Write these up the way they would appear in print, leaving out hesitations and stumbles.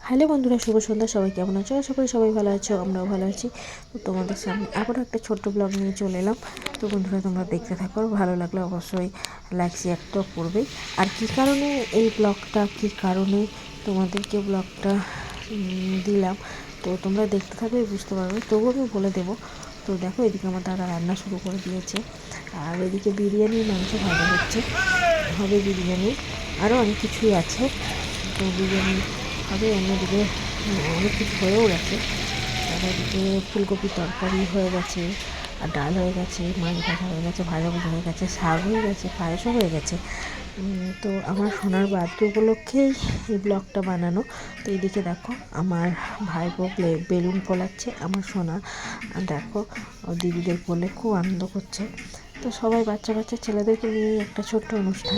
Hello বন্ধুরা, শুভ সন্ধ্যা। সবাই কেমন আছো? আশা করি সবাই ভালো আছো, আমরাও ভালো আছি। তো তোমাদের সামনে আবারও একটা ছোট্ট ব্লগ নিয়ে চলে এলাম। তো বন্ধুরা, তোমরা দেখতে থাকো, ভালো লাগলে অবশ্যই লাইক শেয়ার তো করবেই। আর কী কারণে এই ব্লগটা, কী কারণে তোমাদেরকে ব্লগটা দিলাম, তো তোমরা দেখতে থাকবে, বুঝতে পারবে। তবুও আমি বলে দেবো। তো দেখো, এদিকে আমার দাদা রান্না শুরু করে দিয়েছে, আর এদিকে বিরিয়ানির মাংস ভাজা হচ্ছে, হবে বিরিয়ানি, আরও অনেক কিছুই আছে। তো বিরিয়ানি হবে, অন্যদিকে অনেক কিছু হয়েও গেছে। তারপর এদিকে ফুলকপির তরকারি হয়ে গেছে, আর ডাল হয়ে গেছে, মাছ ভাজা হয়ে গেছে, ভাজাভুজি হয়ে গেছে, শাক হয়ে গেছে, পায়েসও হয়ে গেছে। তো আমার সোনার বার্থডে উপলক্ষেই এই ব্লগটা বানানো। তো এইদিকে দেখো, আমার ভাইপো বেলুন ফোলাচ্ছে, আমার সোনা দেখো দিদিদের কোলে খুব আনন্দ করছে। তো সবাই বাচ্চা বাচ্চা ছেলেদেরকে নিয়ে একটা ছোট্ট অনুষ্ঠান।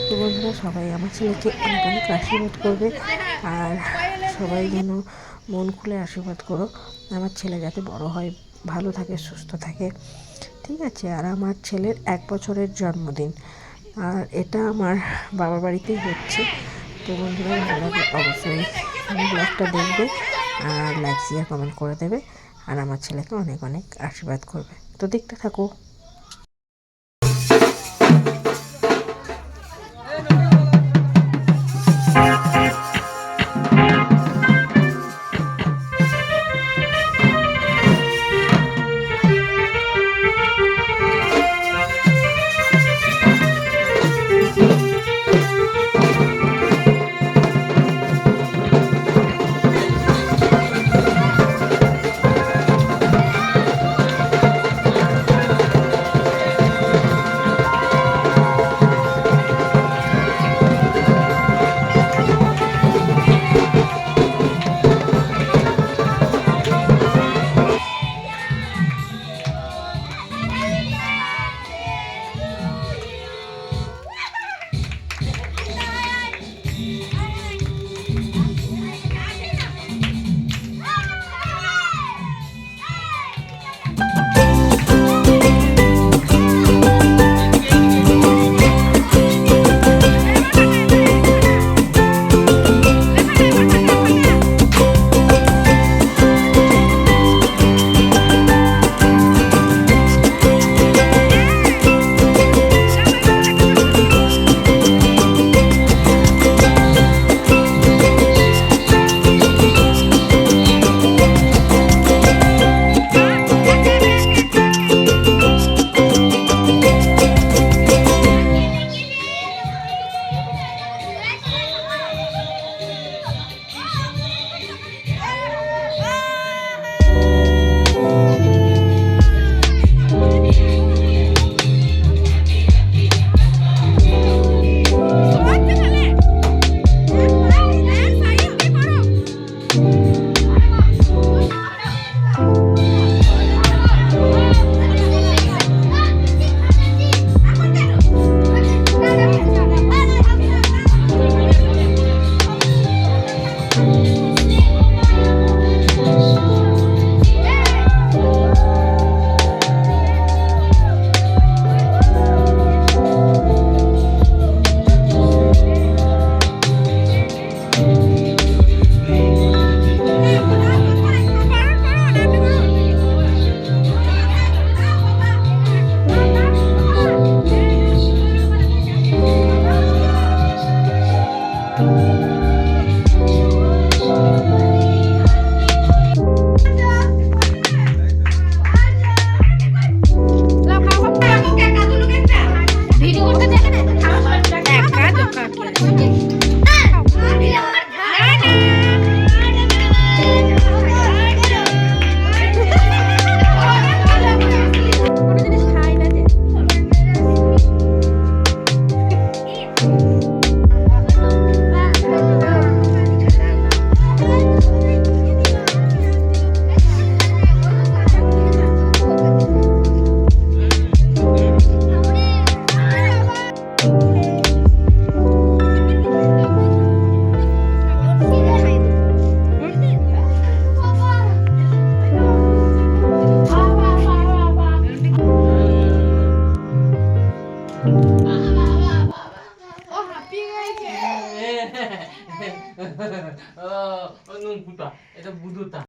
তো বন্ধুরা, সবাই আমার ছেলেকে অনেক অনেক আশীর্বাদ করবে, আর সবাই যেন মন খুলে আশীর্বাদ করো। আমার ছেলে যাতে বড় হয়, ভালো থাকে, সুস্থ থাকে, ঠিক আছে। আর আমার ছেলের 1 বছরের জন্মদিন, আর এটা আমার বাবার বাড়িতেই হচ্ছে। তো বন্ধুরা, ভালো লাগলে অবশ্যই ব্লগটা দেখবে, আর লাইক শেয়ার কমেন্ট করে দেবে, আর আমার ছেলেকে অনেক অনেক আশীর্বাদ করবে। তো দেখতে থাকো। নুন কুটা এটা বুদুতা